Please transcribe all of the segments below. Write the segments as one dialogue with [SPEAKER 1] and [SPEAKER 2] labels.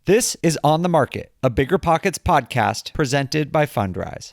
[SPEAKER 1] This is On the Market, a Bigger Pockets podcast presented by Fundrise.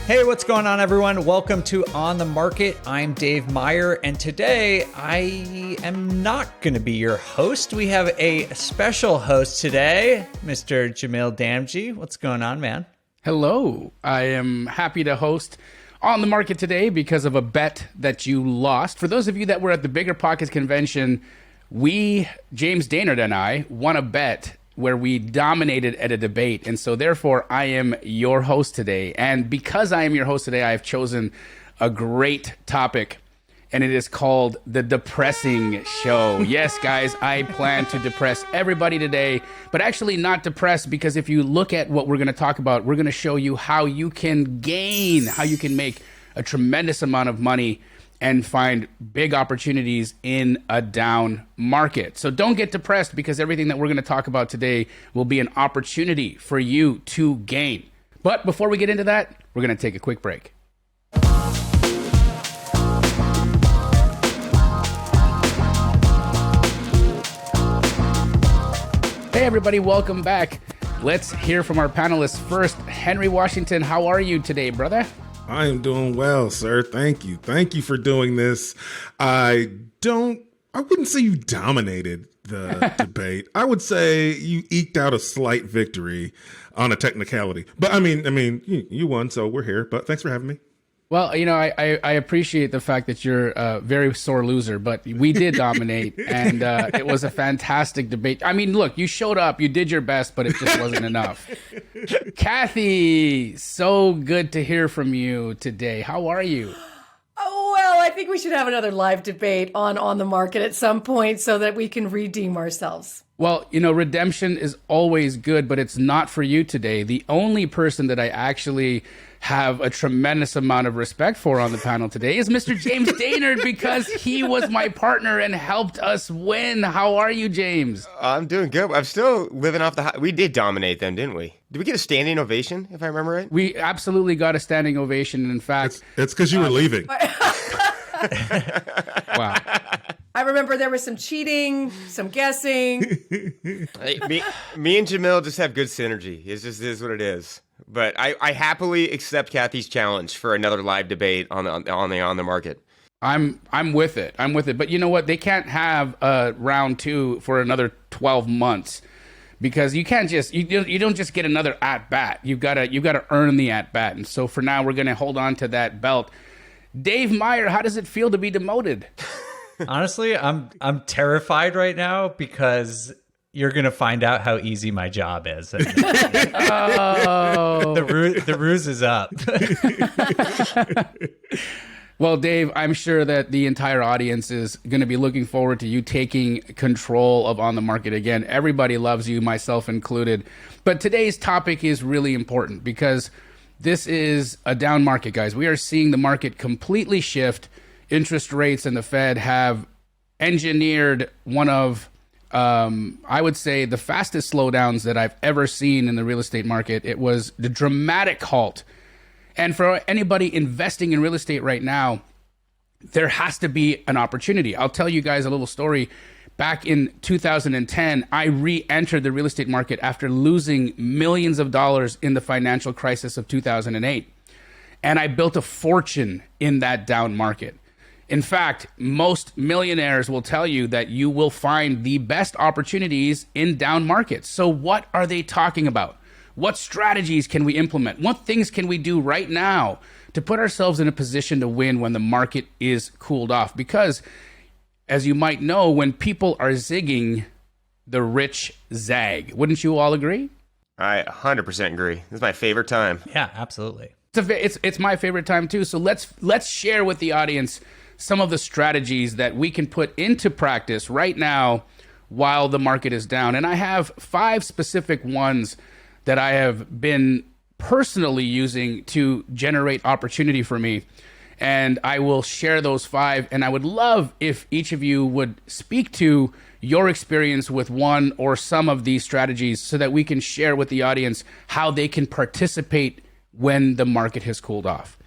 [SPEAKER 1] Hey, what's going on, everyone? Welcome to On the Market. I'm Dave Meyer, and today I am not going to be your host. We have a special host today, Mr. Jamil Damji. What's going on, man?
[SPEAKER 2] Hello. I am happy to host On the Market today because of a bet that you lost. For those of you that were at the Bigger Pockets convention, James Daynard and I, won a bet where we dominated at a debate. And so therefore, I am your host today. And because I am your host today, I have chosen a great topic, and it is called The Depressing Show. Yes, guys, I plan to depress everybody today, but actually not depress, because if you look at what we're going to talk about, we're going to show you how you can make a tremendous amount of money and find big opportunities in a down market. So don't get depressed, because everything that we're going to talk about today will be an opportunity for you to gain. But before we get into that, we're going to take a quick break. Hey everybody, welcome back. Let's hear from our panelists first. Henry Washington, how are you today, brother?
[SPEAKER 3] I am doing well, sir. Thank you. Thank you for doing this. I wouldn't say you dominated the debate. I would say you eked out a slight victory on a technicality. But I mean, you won, so we're here. But thanks for having me.
[SPEAKER 2] Well, you know, I appreciate the fact that you're a very sore loser, but we did dominate, and it was a fantastic debate. I mean, look, you showed up, you did your best, but it just wasn't enough. Kathy, so good to hear from you today. How are you?
[SPEAKER 4] Oh, well, I think we should have another live debate on the market at some point so that we can redeem ourselves.
[SPEAKER 2] Well, you know, redemption is always good, but it's not for you today. The only person that I actually have a tremendous amount of respect for on the panel today is Mr. James Daynard, because he was my partner and helped us win. How are you, James?
[SPEAKER 5] I'm doing good. I'm still living off the we did dominate them, didn't we? Did we get a standing ovation, if I remember right?
[SPEAKER 2] We absolutely got a standing ovation. In fact,
[SPEAKER 3] it's because you were leaving.
[SPEAKER 2] Wow.
[SPEAKER 4] I remember there was some cheating, some guessing.
[SPEAKER 5] Hey, me and Jamil just have good synergy. It just is what it is. But I happily accept Kathy's challenge for another live debate on the market.
[SPEAKER 2] I'm with it. But you know what? They can't have round two for another 12 months, because you can't just you don't just get another at bat. You've got to earn the at bat. And so for now, we're going to hold on to that belt. Dave Meyer, how does it feel to be demoted?
[SPEAKER 1] Honestly, I'm terrified right now, because you're going to find out how easy my job is. The ruse is up.
[SPEAKER 2] Well, Dave, I'm sure that the entire audience is going to be looking forward to you taking control of On the Market again. Everybody loves you, myself included. But today's topic is really important, because this is a down market, guys. We are seeing the market completely shift. Interest rates and the Fed have engineered one of, I would say, the fastest slowdowns that I've ever seen in the real estate market. It was the dramatic halt. And for anybody investing in real estate right now, there has to be an opportunity. I'll tell you guys a little story. Back in 2010, I re-entered the real estate market after losing millions of dollars in the financial crisis of 2008. And I built a fortune in that down market. In fact, most millionaires will tell you that you will find the best opportunities in down markets. So what are they talking about? What strategies can we implement? What things can we do right now to put ourselves in a position to win when the market is cooled off? Because, as you might know, when people are zigging, the rich zag. Wouldn't you all agree?
[SPEAKER 5] I 100% agree. This is my favorite time.
[SPEAKER 1] Yeah, absolutely.
[SPEAKER 2] It's my favorite time too. So let's share with the audience some of the strategies that we can put into practice right now while the market is down. And I have 5 specific ones that I have been personally using to generate opportunity for me. And I will share those 5. And I would love if each of you would speak to your experience with one or some of these strategies, so that we can share with the audience how they can participate when the market has cooled off.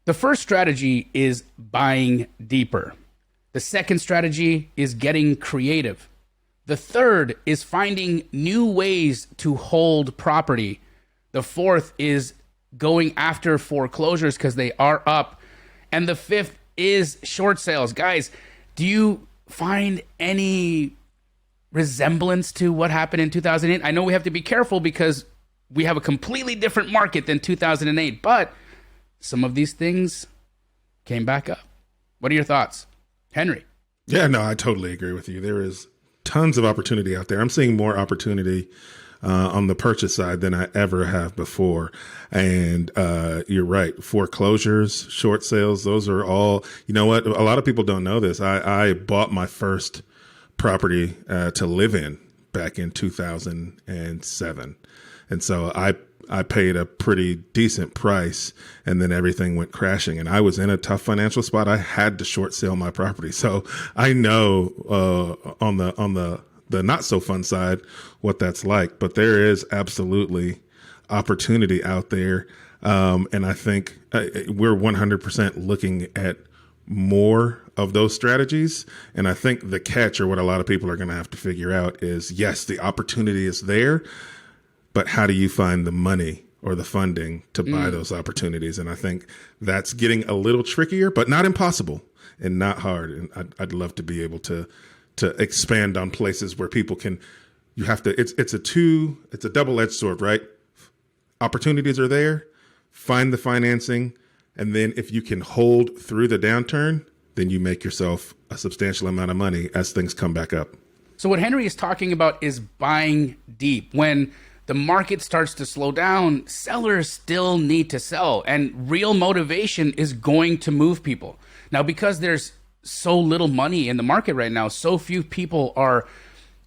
[SPEAKER 2] The first strategy is buying deeper. The second strategy is getting creative. The third is finding new ways to hold property. The fourth is going after foreclosures because they are up. And the fifth is short sales. Guys, do you find any resemblance to what happened in 2008? I know we have to be careful because we have a completely different market than 2008, but some of these things came back up. What are your thoughts, Henry?
[SPEAKER 3] Yeah, no, I totally agree with you. There is tons of opportunity out there. I'm seeing more opportunity on the purchase side than I ever have before. And you're right. Foreclosures, short sales, those are all, you know what? A lot of people don't know this. I bought my first property to live in back in 2007. And so I paid a pretty decent price, and then everything went crashing, and I was in a tough financial spot. I had to short sale my property. So I know on the not so fun side what that's like, but there is absolutely opportunity out there. And I think we're 100% looking at more of those strategies. And I think the catch, or what a lot of people are going to have to figure out, is yes, the opportunity is there, but how do you find the money or the funding to buy those opportunities? And I think that's getting a little trickier, but not impossible and not hard. And I'd love to be able to expand on places where people can, you have to, it's a double-edged sword, right? Opportunities are there, find the financing, and then if you can hold through the downturn, then you make yourself a substantial amount of money as things come back up.
[SPEAKER 2] So what Henry is talking about is buying deep. When the market starts to slow down, sellers still need to sell, and real motivation is going to move people. Now, because there's so little money in the market right now, so few people are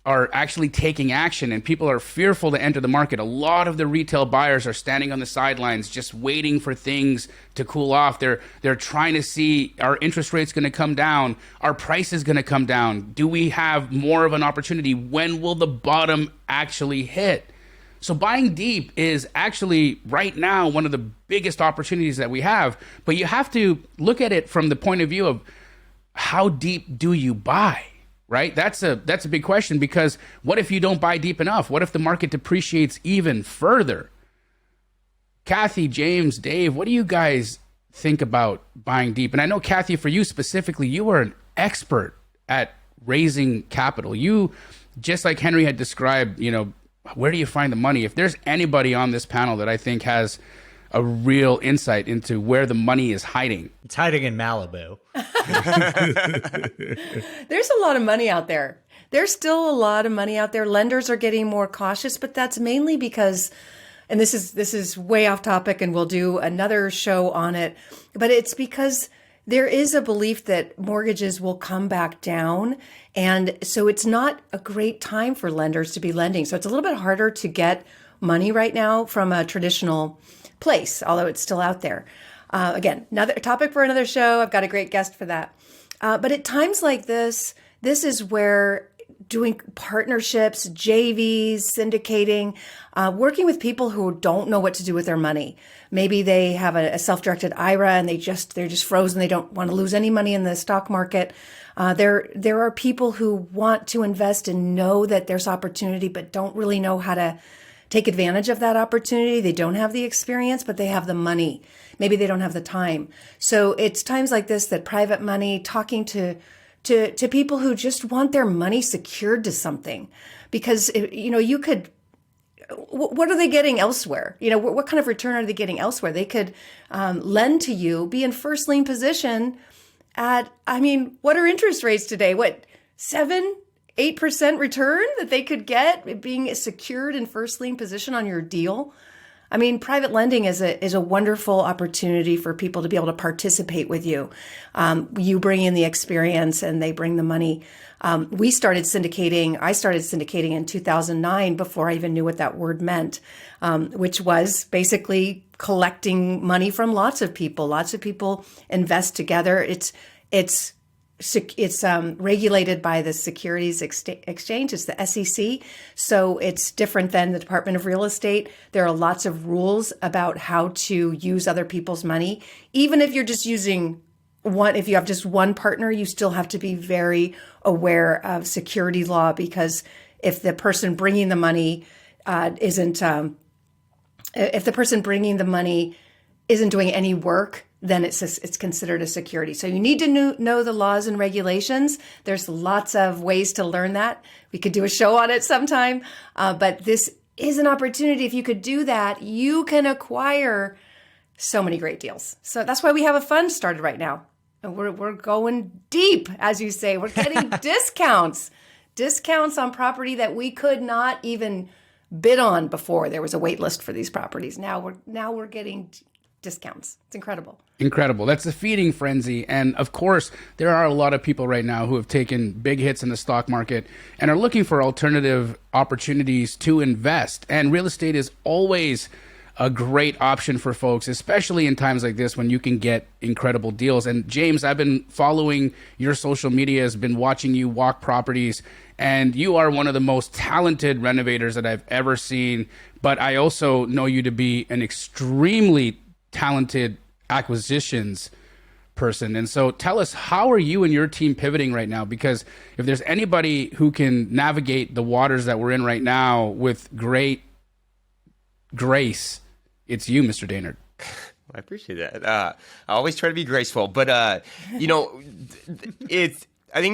[SPEAKER 2] actually taking action, and people are fearful to enter the market. A lot of the retail buyers are standing on the sidelines just waiting for things to cool off. They're trying to see, are interest rates going to come down? Are prices going to come down? Do we have more of an opportunity? When will the bottom actually hit? So buying deep is actually right now one of the biggest opportunities that we have, but you have to look at it from the point of view of how deep do you buy, right? That's a big question, because what if you don't buy deep enough? What if the market depreciates even further? Kathy, James, Dave, what do you guys think about buying deep? And I know, Kathy, for you specifically, you are an expert at raising capital. You, just like Henry had described, where do you find the money? If there's anybody on this panel that I think has a real insight into where the money is hiding,
[SPEAKER 1] It's hiding in Malibu.
[SPEAKER 4] There's a lot of money out there. There's still a lot of money out there. Lenders are getting more cautious, but that's mainly because, and this is way off topic, and we'll do another show on it, but it's because there is a belief that mortgages will come back down. And so it's not a great time for lenders to be lending. So it's a little bit harder to get money right now from a traditional place, although it's still out there. Again, another topic for another show. I've got a great guest for that. But at times like this is where doing partnerships, JVs, syndicating, working with people who don't know what to do with their money. Maybe they have a self-directed IRA and they're just frozen. They don't want to lose any money in the stock market. There are people who want to invest and know that there's opportunity, but don't really know how to take advantage of that opportunity. They don't have the experience, but they have the money. Maybe they don't have the time. So it's times like this that private money, talking to people who just want their money secured to something, because you could. What are they getting elsewhere? What kind of return are they getting elsewhere? They could lend to you, be in first lien position at, what are interest rates today? What, 7-8% return that they could get being secured in first lien position on your deal? Private lending is a wonderful opportunity for people to be able to participate with you. You bring in the experience and they bring the money. I started syndicating in 2009 before I even knew what that word meant, which was basically collecting money from lots of people. Lots of people invest together. It's it's regulated by the Securities Exchange. It's the SEC. So it's different than the Department of Real Estate. There are lots of rules about how to use other people's money. Even if you're just using one, if you have just one partner, you still have to be very aware of security law, because if the person bringing the money isn't doing any work, then it's considered a security. So you need to know the laws and regulations. There's lots of ways to learn that. We could do a show on it sometime. But this is an opportunity. If you could do that, you can acquire so many great deals. So that's why we have a fund started right now. And we're going deep, as you say. We're getting discounts on property that we could not even bid on before. There was a wait list for these properties. Now we're getting discounts. It's incredible.
[SPEAKER 2] Incredible. That's a feeding frenzy. And of course, there are a lot of people right now who have taken big hits in the stock market and are looking for alternative opportunities to invest. And real estate is always a great option for folks, especially in times like this when you can get incredible deals. And James, I've been following your social media, has been watching you walk properties, and you are one of the most talented renovators that I've ever seen. But I also know you to be an extremely talented acquisitions person. And so tell us, how are you and your team pivoting right now? Because if there's anybody who can navigate the waters that we're in right now with great grace, it's you, Mr. Daynard.
[SPEAKER 5] I appreciate that. I always try to be graceful, but I think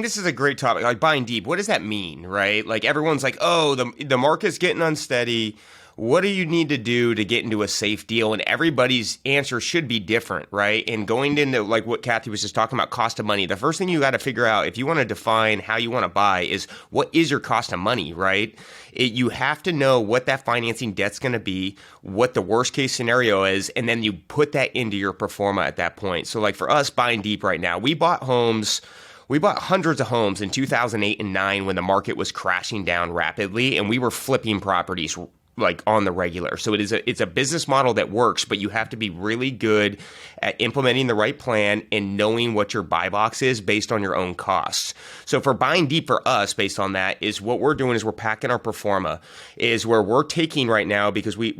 [SPEAKER 5] this is a great topic. Like buying deep, what does that mean, right? Like everyone's like, oh, the market's getting unsteady. What do you need to do to get into a safe deal? And everybody's answer should be different, right? And going into like what Kathy was just talking about, cost of money, the first thing you got to figure out if you want to define how you want to buy is what is your cost of money, right? You have to know what that financing debt's going to be, what the worst case scenario is, and then you put that into your pro forma at that point. So like for us buying deep right now, we bought hundreds of homes in 2008 and 9 when the market was crashing down rapidly, and we were flipping properties like on the regular. So it's a business model that works, but you have to be really good at implementing the right plan and knowing what your buy box is based on your own costs. So for buying deep for us, based on that, is what we're doing is we're packing our pro forma, is where we're taking right now, because we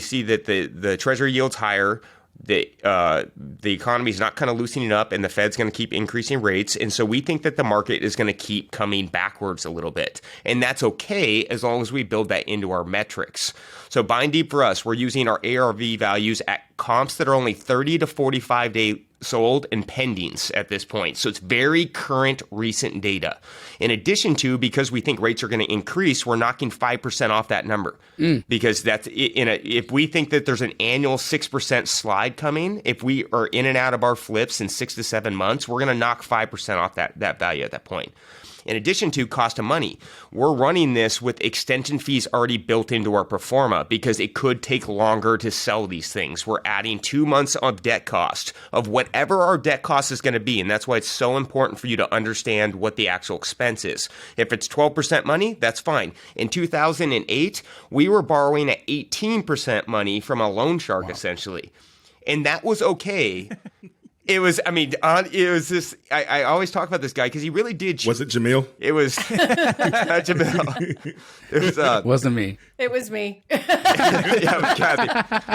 [SPEAKER 5] see that the treasury yield's higher. The economy is not kind of loosening up, and the Fed's going to keep increasing rates. And so we think that the market is going to keep coming backwards a little bit. And that's okay as long as we build that into our metrics. So buying deep for us, we're using our ARV values at comps that are only 30 to 45 day sold and pendings at this point. So it's very current, recent data. In addition to, because we think rates are going to increase, we're knocking 5% off that number. Because that's if we think that there's an annual 6% slide coming, if we are in and out of our flips in 6 to 7 months, we're going to knock 5% off that value at that point. In addition to cost of money, we're running this with extension fees already built into our pro forma because it could take longer to sell these things. We're adding 2 months of debt cost of whatever our debt cost is going to be. And that's why it's so important for you to understand what the actual expense is. If it's 12% money, that's fine. In 2008, we were borrowing at 18% money from a loan shark, essentially. And that was okay. It was this. I always talk about this guy because he really did.
[SPEAKER 3] Was it Jamil?
[SPEAKER 5] It was Jamil. It was.
[SPEAKER 2] Wasn't me.
[SPEAKER 4] It was me.
[SPEAKER 5] Yeah, it was Kathy.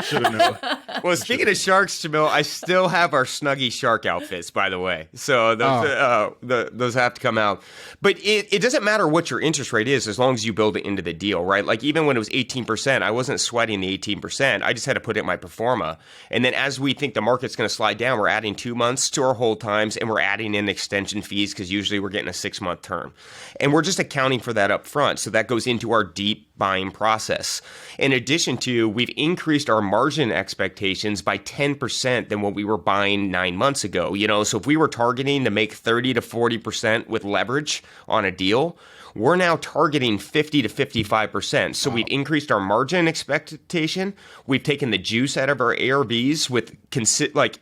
[SPEAKER 3] Should have known.
[SPEAKER 5] Well, speaking of sharks, Jamil, I still have our Snuggie shark outfits, by the way. So those have to come out. But it doesn't matter what your interest rate is as long as you build it into the deal, right? Like even when it was 18%, I wasn't sweating the 18%. I just had to put it in my pro forma. And then as we think the market's going to slide down, we're adding 2 months to our hold times, and we're adding in extension fees because usually we're getting a 6-month term. And we're just accounting for that up front. So that goes into our deep buying process. In addition to, we've increased our margin expectations by 10% than what we were buying 9 months ago. So if we were targeting to make 30 to 40% with leverage on a deal, we're now targeting 50 to 55%. So we've increased our margin expectation. We've taken the juice out of our ARVs with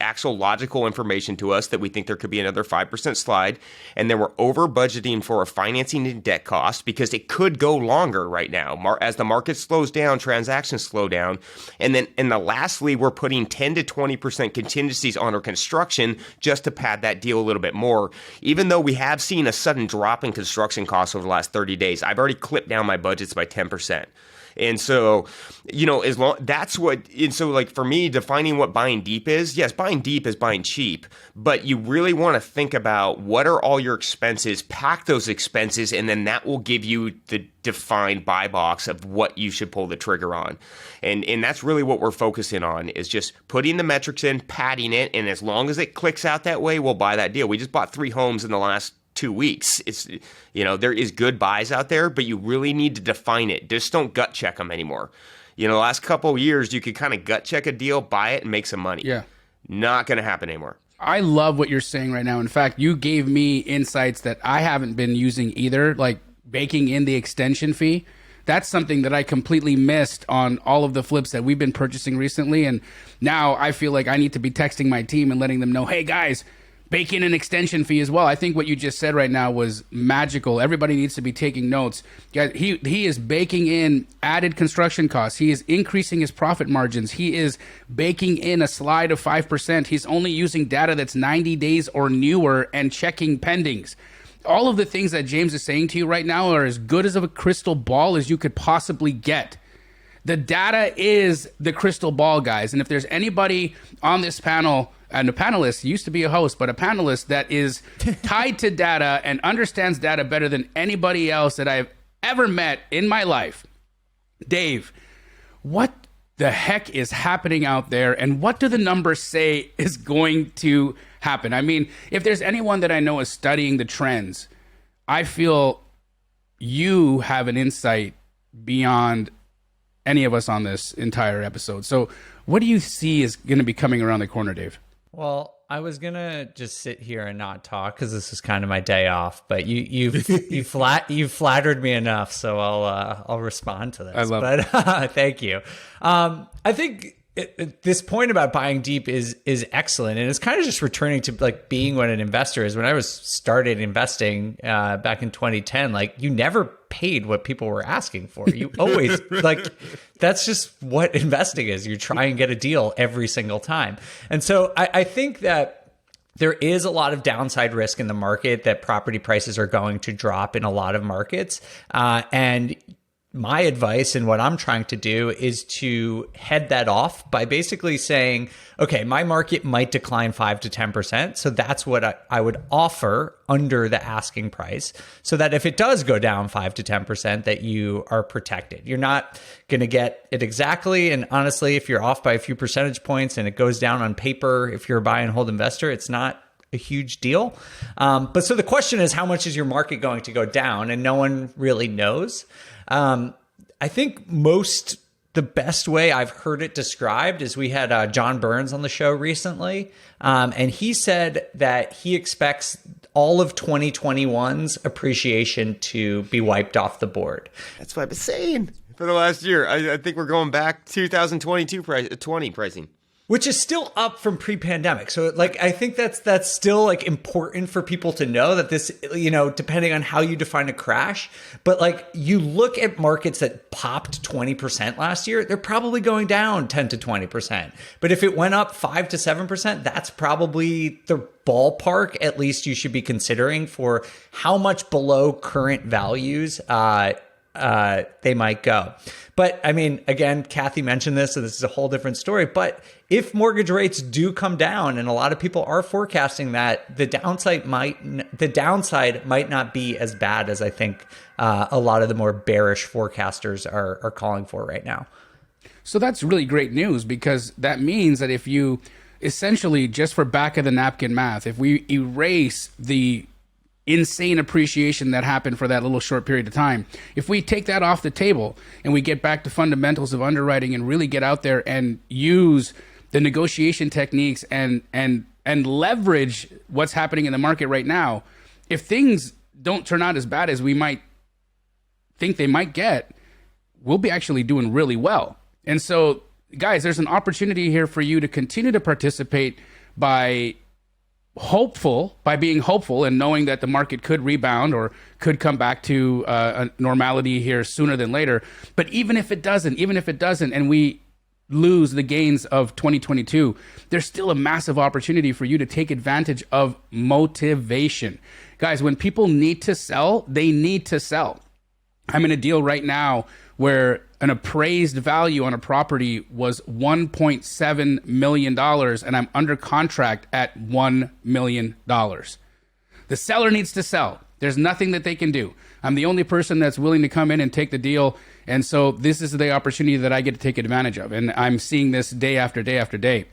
[SPEAKER 5] actual logical information to us that we think there could be another 5% slide. And then we're over budgeting for our financing and debt cost because it could go longer right now. as the market slows down, transactions slow down. And lastly, we're putting 10 to 20% contingencies on our construction just to pad that deal a little bit more. Even though we have seen a sudden drop in construction costs over the last 30 days, I've already clipped down my budgets by 10%. And so, like for me, defining what buying deep is, yes, buying deep is buying cheap, but you really want to think about what are all your expenses, pack those expenses, and then that will give you the defined buy box of what you should pull the trigger on. And that's really what we're focusing on, is just putting the metrics in, padding it, and as long as it clicks out that way, we'll buy that deal. We just bought 3 homes in the last 2 weeks. It's, there is good buys out there, but you really need to define it. Just don't gut check them anymore. The last couple of years, you could kind of gut check a deal, buy it, and make some money.
[SPEAKER 2] Yeah.
[SPEAKER 5] Not going to happen anymore.
[SPEAKER 2] I love what you're saying right now. In fact, you gave me insights that I haven't been using either, like baking in the extension fee. That's something that I completely missed on all of the flips that we've been purchasing recently. And now I feel like I need to be texting my team and letting them know, hey, guys, bake in an extension fee as well. I think what you just said right now was magical. Everybody needs to be taking notes. Guys, he is baking in added construction costs. He is increasing his profit margins. He is baking in a slide of 5%. He's only using data that's 90 days or newer and checking pendings. All of the things that James is saying to you right now are as good as of a crystal ball as you could possibly get. The data is the crystal ball, guys. And if there's anybody on this panel, and a panelist, used to be a host, but a panelist that is tied to data and understands data better than anybody else that I've ever met in my life, Dave, what the heck is happening out there, and what do the numbers say is going to happen? I mean, if there's anyone that I know is studying the trends, I feel you have an insight beyond any of us on this entire episode. So what do you see is going to be coming around the corner, Dave?
[SPEAKER 1] Well, I was gonna just sit here and not talk because this is kind of my day off. But you've flattered me enough, so I'll respond to this.
[SPEAKER 2] I love it.
[SPEAKER 1] Thank you. I think this point about buying deep is excellent, and it's kind of just returning to like being what an investor is. When I was started investing back in 2010, like you never paid what people were asking for. You always like that's just what investing is. You try and get a deal every single time. And so I think that there is a lot of downside risk in the market, that property prices are going to drop in a lot of markets. And my advice and what I'm trying to do is to head that off by basically saying, okay, my market might decline 5 to 10%. So that's what I would offer under the asking price, so that if it does go down 5 to 10%, that you are protected. You're not going to get it exactly. And honestly, if you're off by a few percentage points and it goes down on paper, if you're a buy and hold investor, it's not a huge deal. But so the question is, how much is your market going to go down? And no one really knows. I think the best way I've heard it described is we had John Burns on the show recently, and he said that he expects all of 2021's appreciation to be wiped off the board.
[SPEAKER 5] That's what I've been saying for the last year. I think we're going back 2022 20 pricing.
[SPEAKER 1] Which is still up from pre-pandemic. So like, I think that's still like important for people to know that this, depending on how you define a crash, but like you look at markets that popped 20% last year, they're probably going down 10 to 20%. But if it went up 5 to 7%, that's probably the ballpark, at least you should be considering for how much below current values, they might go. But I mean, again, Kathy mentioned this, so this is a whole different story. But if mortgage rates do come down, and a lot of people are forecasting that, the downside might not be as bad as I think a lot of the more bearish forecasters are calling for right now.
[SPEAKER 2] So that's really great news, because that means that if you essentially, just for back of the napkin math, if we erase the insane appreciation that happened for that little short period of time, if we take that off the table and we get back to fundamentals of underwriting and really get out there and use the negotiation techniques and leverage what's happening in the market right now, if things don't turn out as bad as we might think they might get, we'll be actually doing really well. And so, guys, there's an opportunity here for you to continue to participate by by being hopeful and knowing that the market could rebound or could come back to a normality here sooner than later. But even if it doesn't, and we lose the gains of 2022, there's still a massive opportunity for you to take advantage of motivation. Guys, when people need to sell, they need to sell. I'm in a deal right now where an appraised value on a property was $1.7 million, and I'm under contract at $1 million. The seller needs to sell. There's nothing that they can do. I'm the only person that's willing to come in and take the deal. And so this is the opportunity that I get to take advantage of. And I'm seeing this day after day after day.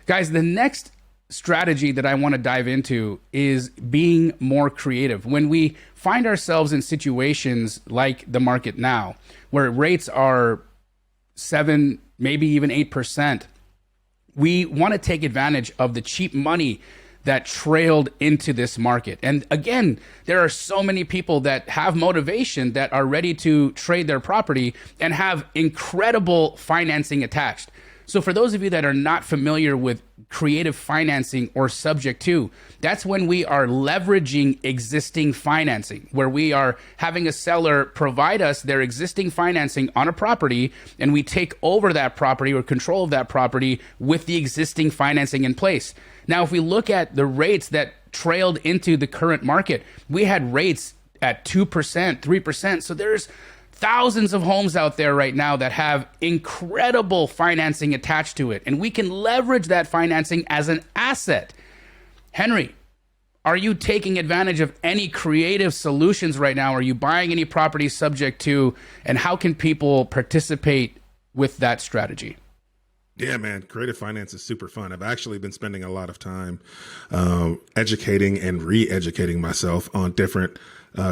[SPEAKER 2] Guys, the next strategy that I want to dive into is being more creative. When we find ourselves in situations like the market now, where rates are 7, maybe even 8%, we want to take advantage of the cheap money that trailed into this market. And again, there are so many people that have motivation that are ready to trade their property and have incredible financing attached. So for those of you that are not familiar with creative financing or subject to, that's when we are leveraging existing financing, where we are having a seller provide us their existing financing on a property, and we take over that property or control of that property with the existing financing in place. Now, if we look at the rates that trailed into the current market, we had rates at 2%, 3%. So there's thousands of homes out there right now that have incredible financing attached to it, and we can leverage that financing as an asset. Henry, are you taking advantage of any creative solutions right now? Are you buying any properties subject to, and how can people participate with that strategy?
[SPEAKER 3] Yeah, man, creative finance is super fun. I've actually been spending a lot of time educating and re-educating myself on different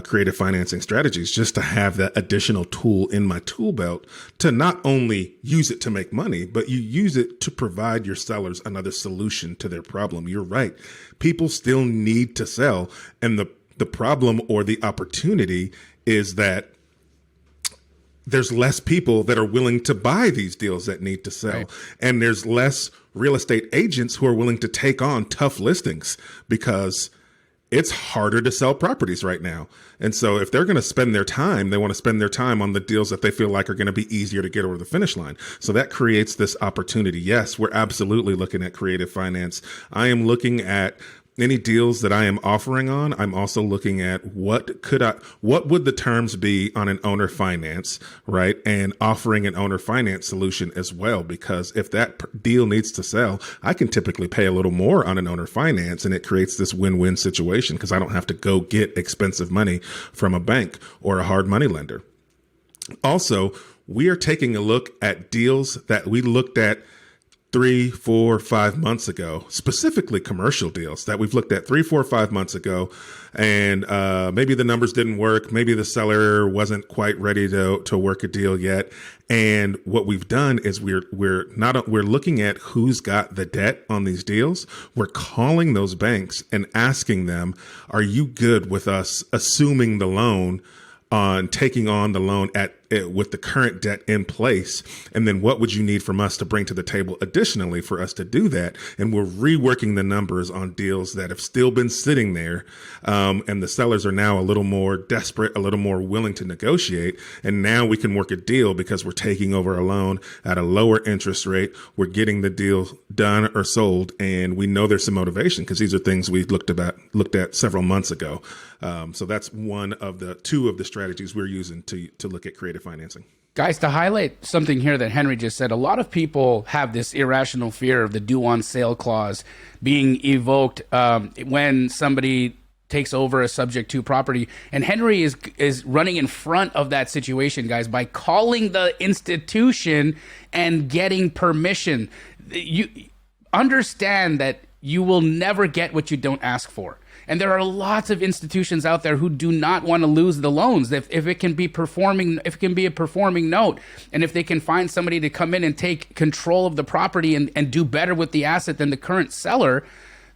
[SPEAKER 3] creative financing strategies, just to have that additional tool in my tool belt to not only use it to make money, but you use it to provide your sellers another solution to their problem. You're right. People still need to sell. And the problem or the opportunity is that there's less people that are willing to buy these deals that need to sell. Right. And there's less real estate agents who are willing to take on tough listings because it's harder to sell properties right now. And so if they're going to spend their time, they want to spend their time on the deals that they feel like are going to be easier to get over the finish line. So that creates this opportunity. Yes, we're absolutely looking at creative finance. I am looking at any deals that I am offering on. I'm also looking at what would the terms be on an owner finance, right? And offering an owner finance solution as well, because if that deal needs to sell, I can typically pay a little more on an owner finance, and it creates this win-win situation because I don't have to go get expensive money from a bank or a hard money lender. Also, we are taking a look at deals that we looked at 3, 4, 5 months ago, specifically commercial deals that we've looked at 3, 4, 5 months ago. And maybe the numbers didn't work. Maybe the seller wasn't quite ready to work a deal yet. And what we've done is we're looking at who's got the debt on these deals. We're calling those banks and asking them, are you good with us assuming the loan, on taking on the loan with the current debt in place? And then what would you need from us to bring to the table additionally for us to do that? And we're reworking the numbers on deals that have still been sitting there. And the sellers are now a little more desperate, a little more willing to negotiate. And now we can work a deal because we're taking over a loan at a lower interest rate. We're getting the deal done or sold. And we know there's some motivation because these are things we looked at several months ago. So that's two of the strategies we're using to look at creative financing.
[SPEAKER 2] Guys, to highlight something here that Henry just said, a lot of people have this irrational fear of the due on sale clause being evoked when somebody takes over a subject to property. And Henry is running in front of that situation, guys, by calling the institution and getting permission. You understand that you will never get what you don't ask for. And there are lots of institutions out there who do not want to lose the loans. If it can be a performing note, and if they can find somebody to come in and take control of the property and do better with the asset than the current seller,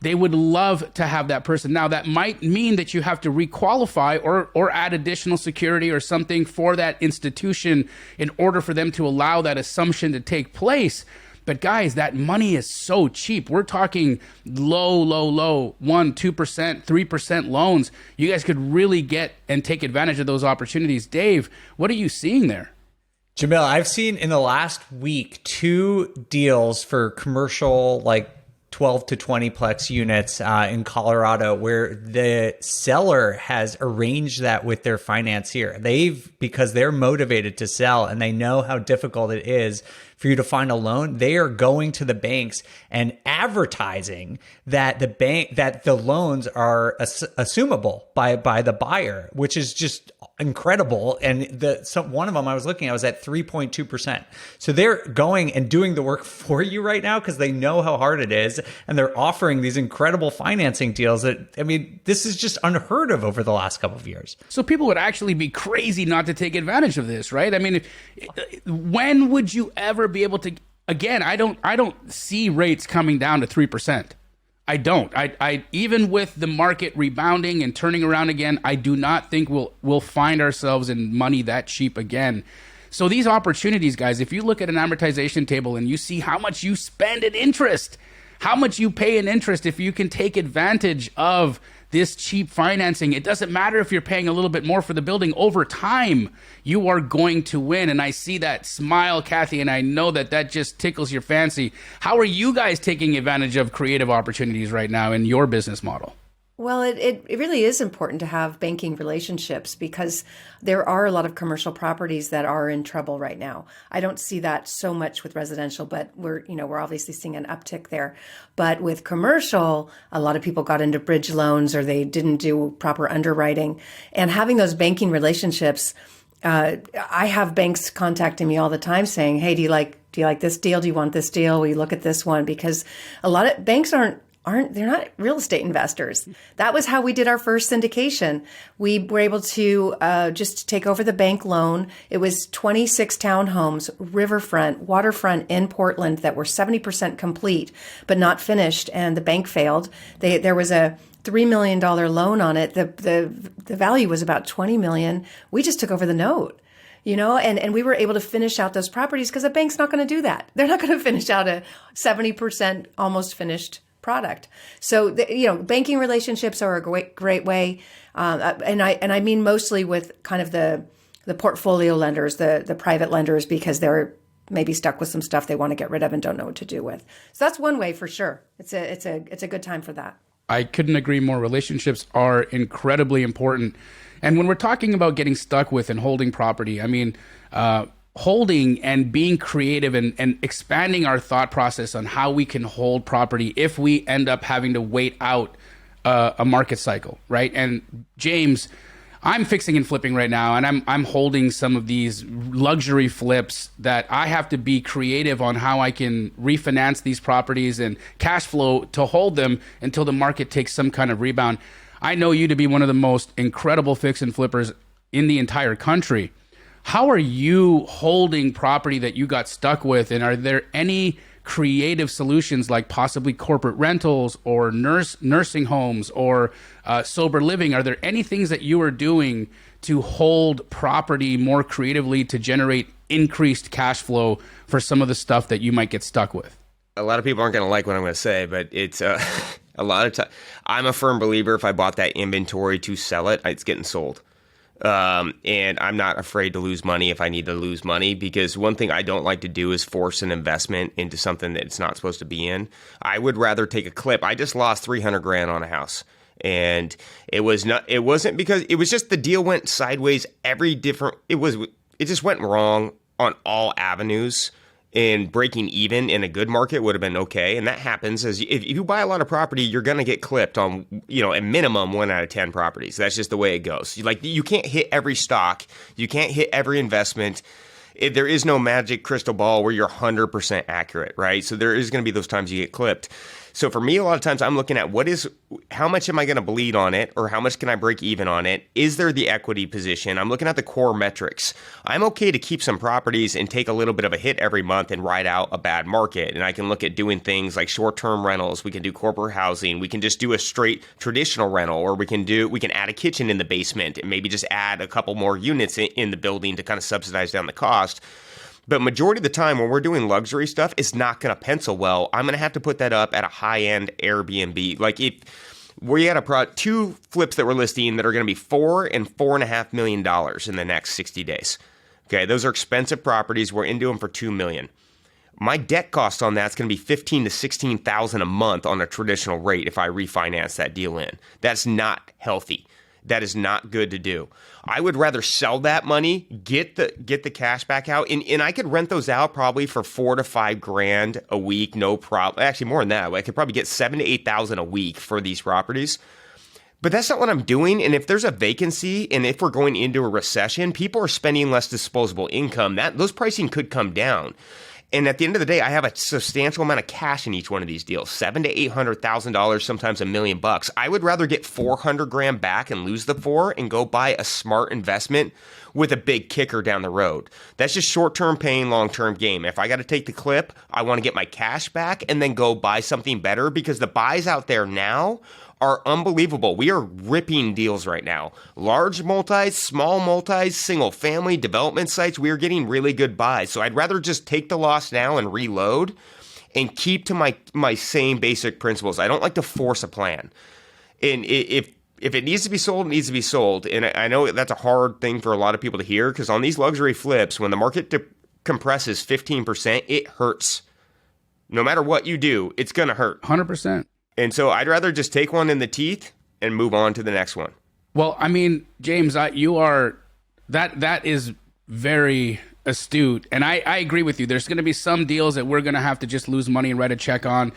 [SPEAKER 2] they would love to have that person. Now, that might mean that you have to requalify or add additional security or something for that institution in order for them to allow that assumption to take place. But guys, that money is so cheap. We're talking low, 1%, 2%, 3% loans. You guys could really get and take advantage of those opportunities. Dave, what are you seeing there?
[SPEAKER 1] Jamil, I've seen in the last week 2 deals for commercial, like 12 to 20 plex units in Colorado, where the seller has arranged that with their financier. Because they're motivated to sell and they know how difficult it is for you to find a loan, they are going to the banks and advertising that the loans are assumable by the buyer, which is just incredible. And one of them I was looking at was at 3.2%. So they're going and doing the work for you right now because they know how hard it is, and they're offering these incredible financing deals this is just unheard of over the last couple of years.
[SPEAKER 2] So people would actually be crazy not to take advantage of this, right? I mean, when would you ever be able to? Again, I don't see rates coming down to 3%. I don't. I even with the market rebounding and turning around again, I do not think we'll find ourselves in money that cheap again. So these opportunities, guys, if you look at an amortization table and you see how much you spend in interest, how much you pay in interest, if you can take advantage of this cheap financing, it doesn't matter if you're paying a little bit more for the building. Over time, you are going to win. And I see that smile, Kathy, and I know that just tickles your fancy. How are you guys taking advantage of creative opportunities right now in your business model?
[SPEAKER 4] Well, it really is important to have banking relationships because there are a lot of commercial properties that are in trouble right now. I don't see that so much with residential, but we're obviously seeing an uptick there. But with commercial, a lot of people got into bridge loans or they didn't do proper underwriting. And having those banking relationships, I have banks contacting me all the time saying, "Hey, do you like this deal? Do you want this deal? Will you look at this one?" Because a lot of banks they're not real estate investors. That was how we did our first syndication. We were able to just take over the bank loan. It was 26 townhomes, riverfront, waterfront in Portland that were 70% complete, but not finished. And the bank failed. There was a $3 million loan on it. The value was about $20 million. We just took over the note. And we were able to finish out those properties because a bank's not going to do that. They're not going to finish out a 70% almost finished product. So, banking relationships are a great way. And I mean mostly with kind of the portfolio lenders, the private lenders, because they're maybe stuck with some stuff they want to get rid of and don't know what to do with. So that's one way for sure. It's a good time for that.
[SPEAKER 2] I couldn't agree more. Relationships are incredibly important. And when we're talking about getting stuck with and holding property, I mean, holding and being creative and expanding our thought process on how we can hold property if we end up having to wait out a market cycle, right? And James, I'm fixing and flipping right now, and I'm holding some of these luxury flips that I have to be creative on how I can refinance these properties and cash flow to hold them until the market takes some kind of rebound. I know you to be one of the most incredible fix and flippers in the entire country. How are you holding property that you got stuck with? And are there any creative solutions like possibly corporate rentals or nursing homes or sober living? Are there any things that you are doing to hold property more creatively to generate increased cash flow for some of the stuff that you might get stuck with?
[SPEAKER 5] A lot of people aren't going to like what I'm going to say, but it's a lot of time. I'm a firm believer if I bought that inventory to sell it, it's getting sold. And I'm not afraid to lose money if I need to lose money, because one thing I don't like to do is force an investment into something that it's not supposed to be in. I would rather take a clip. I just lost $300,000 on a house, and it wasn't because it was just the deal went sideways. It just went wrong on all avenues. And breaking even in a good market would have been okay. And that happens as if you buy a lot of property, you're going to get clipped on, a minimum 1 out of 10 properties. That's just the way it goes. You can't hit every stock. You can't hit every investment. There is no magic crystal ball where you're 100% accurate, right? So there is going to be those times you get clipped. So for me, a lot of times I'm looking at how much am I going to bleed on it, or how much can I break even on it? Is there the equity position? I'm looking at the core metrics. I'm okay to keep some properties and take a little bit of a hit every month and ride out a bad market. And I can look at doing things like short-term rentals. We can do corporate housing. We can just do a straight traditional rental, or we can add a kitchen in the basement and maybe just add a couple more units in the building to kind of subsidize down the cost. But majority of the time when we're doing luxury stuff, it's not going to pencil well. I'm going to have to put that up at a high-end Airbnb. Like if we had two flips that we're listing that are going to be $4 and $4.5 million in the next 60 days. Okay, those are expensive properties. We're into them for $2 million. My debt cost on that's going to be $15,000 to $16,000 a month on a traditional rate if I refinance that deal in. That's not healthy. That is not good to do. I would rather sell that money, get the cash back out, and I could rent those out probably for $4,000 to $5,000 a week, no problem. Actually, more than that. I could probably get $7,000 to $8,000 a week for these properties. But that's not what I'm doing. And if there's a vacancy, and if we're going into a recession, people are spending less disposable income. Those pricing could come down. And at the end of the day, I have a substantial amount of cash in each one of these deals, $700,000 to $800,000, sometimes $1 million. I would rather get $400,000 back and lose the 4 and go buy a smart investment with a big kicker down the road. That's just short-term pain, long-term game. If I got to take the clip, I want to get my cash back and then go buy something better, because the buys out there now are unbelievable. We are ripping deals right now. Large multis, small multis, single family development sites. We are getting really good buys. So I'd rather just take the loss now and reload and keep to my same basic principles. I don't like to force a plan. And if it needs to be sold, it needs to be sold. And I know that's a hard thing for a lot of people to hear, because on these luxury flips, when the market compresses 15%, it hurts. No matter what you do, it's going to hurt.
[SPEAKER 2] 100%.
[SPEAKER 5] And so I'd rather just take one in the teeth and move on to the next one.
[SPEAKER 2] Well, I mean, James, you are that is very astute, and I agree with you. There's going to be some deals that we're going to have to just lose money and write a check on.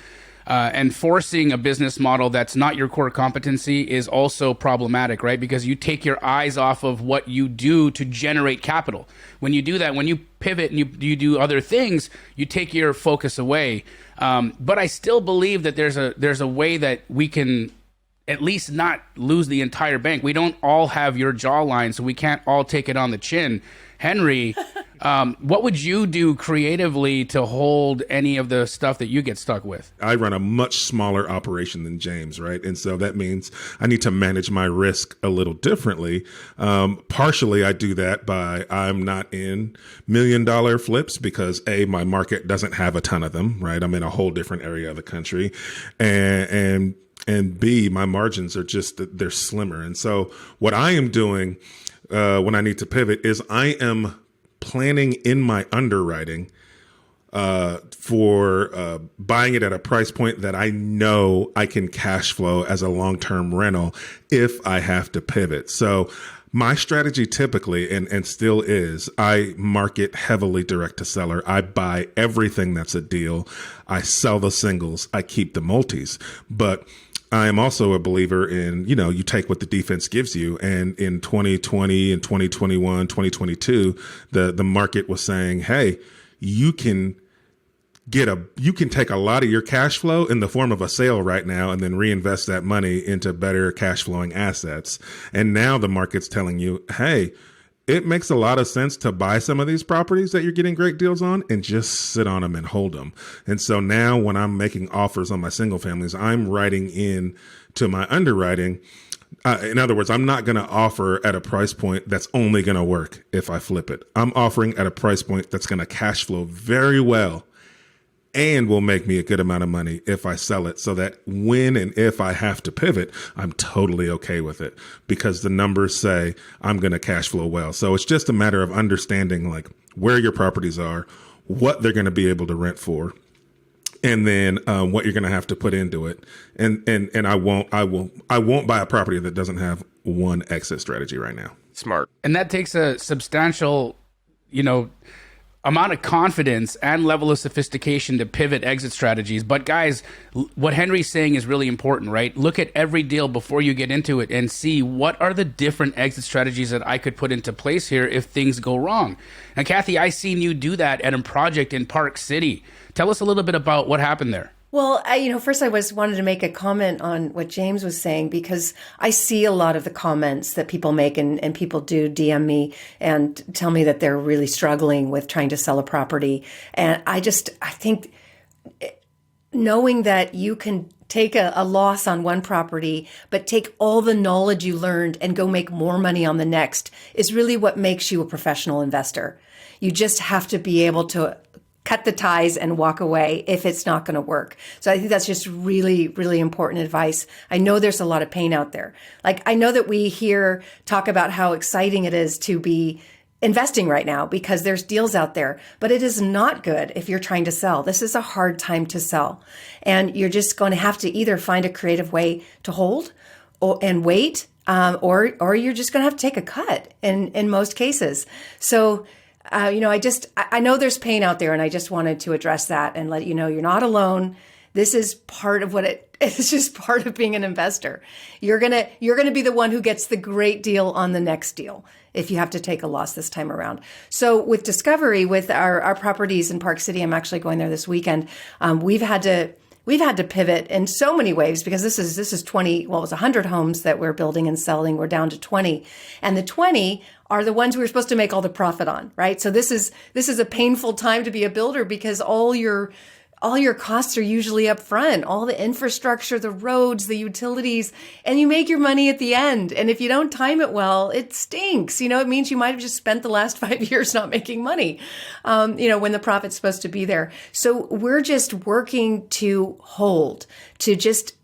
[SPEAKER 2] And forcing a business model that's not your core competency is also problematic, right? Because you take your eyes off of what you do to generate capital. When you do that, when you pivot and you do other things, you take your focus away. But I still believe that there's a way that we can at least not lose the entire bank. We don't all have your jawline, so we can't all take it on the chin. Henry, what would you do creatively to hold any of the stuff that you get stuck with?
[SPEAKER 3] I run a much smaller operation than James, right? And so that means I need to manage my risk a little differently. Partially, I do that by I'm not in $1 million flips because my market doesn't have a ton of them, right? I'm in a whole different area of the country. And B, my margins are they're slimmer. And so what I am doing when I need to pivot is I am planning in my underwriting for buying it at a price point that I know I can cash flow as a long-term rental if I have to pivot. So my strategy typically, and still is, I market heavily direct to seller. I buy everything that's a deal. I sell the singles. I keep the multis. But I am also a believer in, you take what the defense gives you. And in 2020 and 2021, 2022, the market was saying, hey, you can take a lot of your cash flow in the form of a sale right now and then reinvest that money into better cash flowing assets. And now the market's telling you, hey, it makes a lot of sense to buy some of these properties that you're getting great deals on and just sit on them and hold them. And so now when I'm making offers on my single families, I'm writing in to my underwriting. In other words, I'm not going to offer at a price point that's only going to work if I flip it. I'm offering at a price point that's going to cash flow very well and will make me a good amount of money if I sell it, so that when and if I have to pivot, I'm totally okay with it because the numbers say I'm going to cash flow well. So it's just a matter of understanding like where your properties are, what they're going to be able to rent for, and then what you're going to have to put into it. And I won't buy a property that doesn't have one exit strategy right now.
[SPEAKER 5] Smart.
[SPEAKER 2] And that takes a substantial, amount of confidence and level of sophistication to pivot exit strategies. But guys, what Henry's saying is really important, right? Look at every deal before you get into it and see what are the different exit strategies that I could put into place here if things go wrong. And Kathy, I seen you do that at a project in Park City. Tell us a little bit about what happened there.
[SPEAKER 4] Well, first I wanted to make a comment on what James was saying, because I see a lot of the comments that people make and people do DM me and tell me that they're really struggling with trying to sell a property. And I think knowing that you can take a loss on one property, but take all the knowledge you learned and go make more money on the next is really what makes you a professional investor. You just have to be able to cut the ties and walk away if it's not going to work. So I think that's just really, really important advice. I know there's a lot of pain out there. Like, I know that we hear talk about how exciting it is to be investing right now because there's deals out there, but it is not good if you're trying to sell. This is a hard time to sell. And you're just going to have to either find a creative way to hold and wait, or you're just going to have to take a cut in most cases. So, I know there's pain out there, and I just wanted to address that and let you know you're not alone. This is part of it's just part of being an investor. You're going to be the one who gets the great deal on the next deal if you have to take a loss this time around. So with Discovery, with our properties in Park City, I'm actually going there this weekend. We've had to pivot in so many ways because this is 20, well, it was 100 homes that we're building and selling. We're down to 20. And the 20 are the ones we were supposed to make all the profit on, right? So this is a painful time to be a builder because all your costs are usually up front, all the infrastructure, the roads, the utilities, and you make your money at the end. And if you don't time it well, it stinks. It means you might have just spent the last 5 years not making money, when the profit's supposed to be there. So we're just working to hold, to just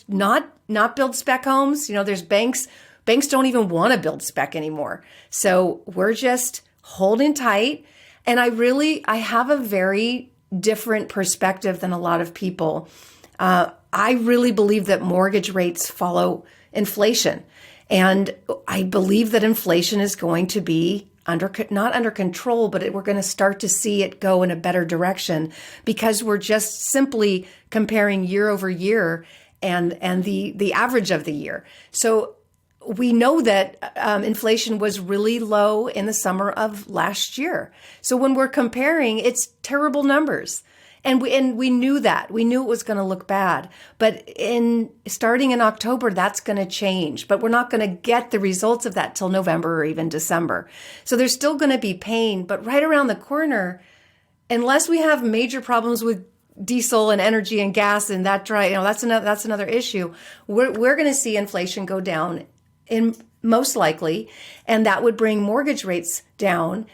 [SPEAKER 4] not build spec homes. There's banks don't even want to build spec anymore. So we're just holding tight. And I have a very different perspective than a lot of people. I really believe that mortgage rates follow inflation. And I believe that inflation is going to be not under control, but we're going to start to see it go in a better direction because we're just simply comparing year over year and the average of the year. So we know that inflation was really low in the summer of last year. So when we're comparing, it's terrible numbers. And we knew that. We knew it was going to look bad. But starting in October, that's going to change. But we're not going to get the results of that till November or even December. So there's still going to be pain. But right around the corner, unless we have major problems with diesel and energy and gas and that's another issue, we're going to see inflation go down most likely, and that would bring mortgage rates down.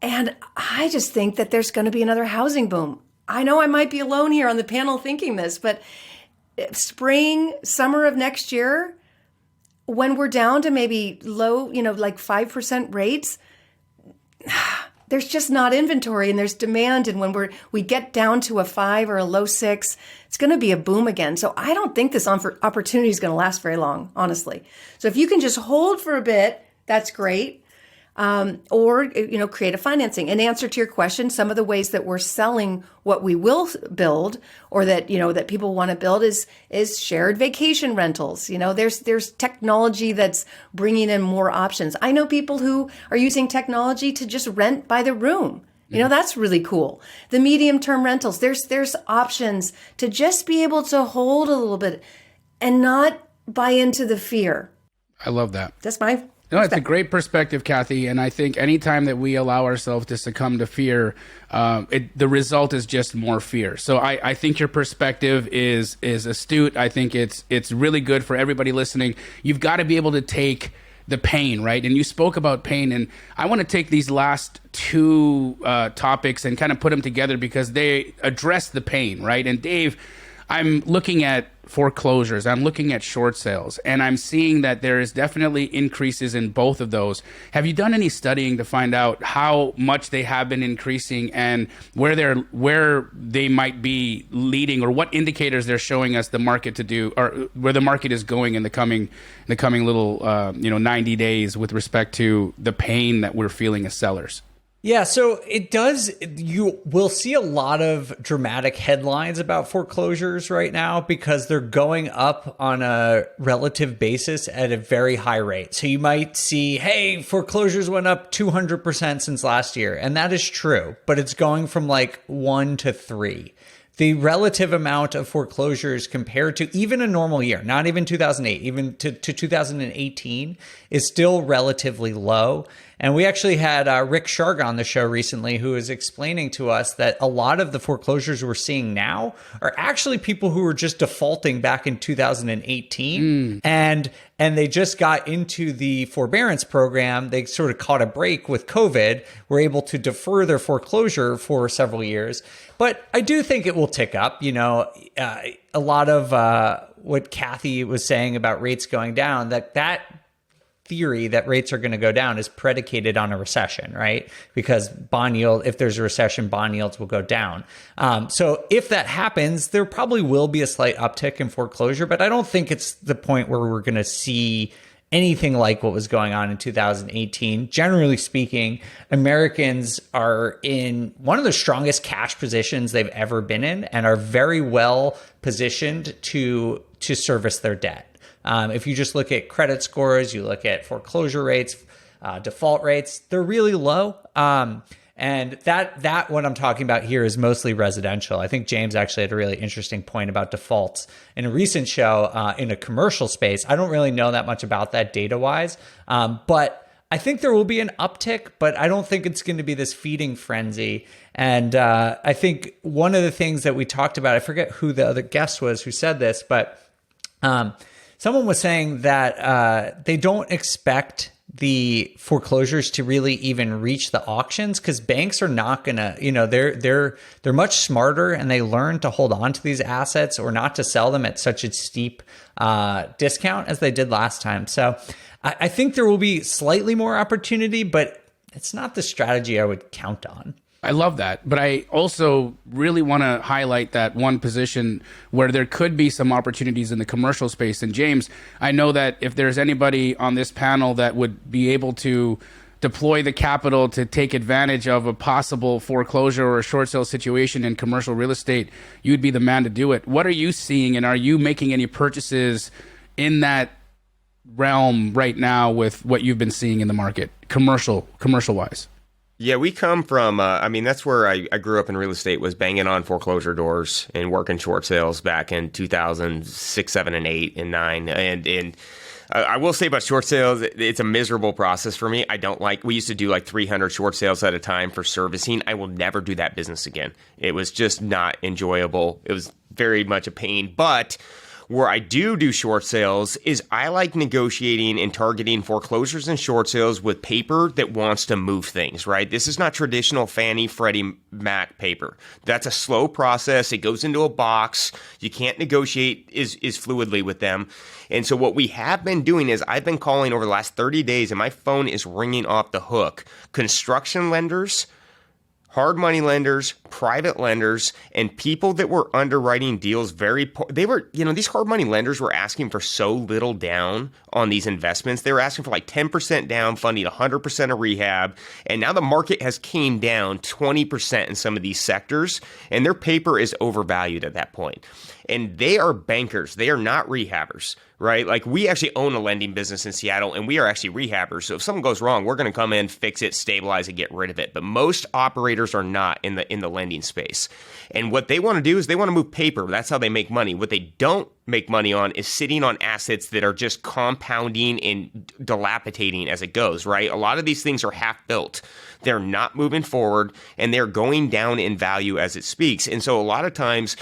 [SPEAKER 4] And I just think that there's going to be another housing boom. I know I might be alone here on the panel thinking this, but summer of next year, when we're down to maybe low, like 5% rates, there's just not inventory and there's demand. And when we get down to a 5 or a low 6, it's going to be a boom again. So I don't think this opportunity is going to last very long, honestly. So if you can just hold for a bit, that's great. Or create a financing. In answer to your question, some of the ways that we're selling what we will build or that people want to build is shared vacation rentals. There's technology that's bringing in more options. I know people who are using technology to just rent by the room. That's really cool. The medium-term rentals, there's options to just be able to hold a little bit and not buy into the fear.
[SPEAKER 2] I love that.
[SPEAKER 4] That's my
[SPEAKER 2] No, it's a great perspective, Kathy. And I think anytime that we allow ourselves to succumb to fear, the result is just more fear. So I think your perspective is astute. I think it's really good for everybody listening. You've got to be able to take the pain, right? And you spoke about pain. And I want to take these last two topics and kind of put them together because they address the pain, right? And Dave, I'm looking at foreclosures, I'm looking at short sales, and I'm seeing that there is definitely increases in both of those. Have you done any studying to find out how much they have been increasing and where they might be leading, or what indicators they're showing us the market to do, or where the market is going in the coming little 90 days with respect to the pain that we're feeling as sellers?
[SPEAKER 1] Yeah, so it does. You will see a lot of dramatic headlines about foreclosures right now because they're going up on a relative basis at a very high rate. So you might see, hey, foreclosures went up 200% since last year. And that is true, but it's going from like 1 to 3. the relative amount of foreclosures compared to even a normal year, not even 2008, even to 2018, is still relatively low. And we actually had Rick Sharg on the show recently, who was explaining to us that a lot of the foreclosures we're seeing now are actually people who were just defaulting back in 2018. And they just got into the forbearance program. They sort of caught a break with COVID, were able to defer their foreclosure for several years. But I do think it will tick up. You know, a lot of what Kathy was saying about rates going down, that theory that rates are going to go down is predicated on a recession, right? Because bond yield, if there's a recession, bond yields will go down. So if that happens, there probably will be a slight uptick in foreclosure, but I don't think it's the point where we're going to see anything like what was going on in 2018. Generally speaking, Americans are in one of the strongest cash positions they've ever been in and are very well positioned to service their debt. If you just look at credit scores, you look at foreclosure rates, default rates, they're really low. And that what I'm talking about here is mostly residential. I think James actually had a really interesting point about defaults in a recent show in a commercial space. I don't really know that much about that data-wise, but I think there will be an uptick, but I don't think it's going to be this feeding frenzy. And I think one of the things that we talked about, I forget who the other guest was who said this, but someone was saying that they don't expect the foreclosures to really even reach the auctions because banks are not gonna, they're much smarter and they learn to hold on to these assets or not to sell them at such a steep discount as they did last time. So I think there will be slightly more opportunity, but it's not the strategy I would count on.
[SPEAKER 2] I love that. But I also really want to highlight that one position where there could be some opportunities in the commercial space. And James, I know that if there's anybody on this panel that would be able to deploy the capital to take advantage of a possible foreclosure or a short sale situation in commercial real estate, you'd be the man to do it. What are you seeing, and are you making any purchases in that realm right now with what you've been seeing in the market, commercial wise?
[SPEAKER 5] Yeah, we come from, that's where I grew up in real estate, was banging on foreclosure doors and working short sales back in 2006, 7, and 8, and 9. And I will say about short sales, it's a miserable process for me. We used to do like 300 short sales at a time for servicing. I will never do that business again. It was just not enjoyable. It was very much a pain. But where I do short sales is I like negotiating and targeting foreclosures and short sales with paper that wants to move things, right? This is not traditional Fannie, Freddie Mac paper. That's a slow process. It goes into a box. You can't negotiate as fluidly with them. And so what we have been doing is I've been calling over the last 30 days and my phone is ringing off the hook. Construction lenders, hard money lenders, private lenders, and people that were underwriting deals these hard money lenders were asking for so little down on these investments. They were asking for like 10% down, funding 100% of rehab. And now the market has came down 20% in some of these sectors, and their paper is overvalued at that point. And they are bankers. They are not rehabbers, right? Like, we actually own a lending business in Seattle, and we are actually rehabbers. So if something goes wrong, we're going to come in, fix it, stabilize it, get rid of it. But most operators are not in the lending space. And what they want to do is they want to move paper. That's how they make money. What they don't make money on is sitting on assets that are just compounding and dilapidating as it goes, right? A lot of these things are half built. They're not moving forward, and they're going down in value as it speaks. And so a lot of times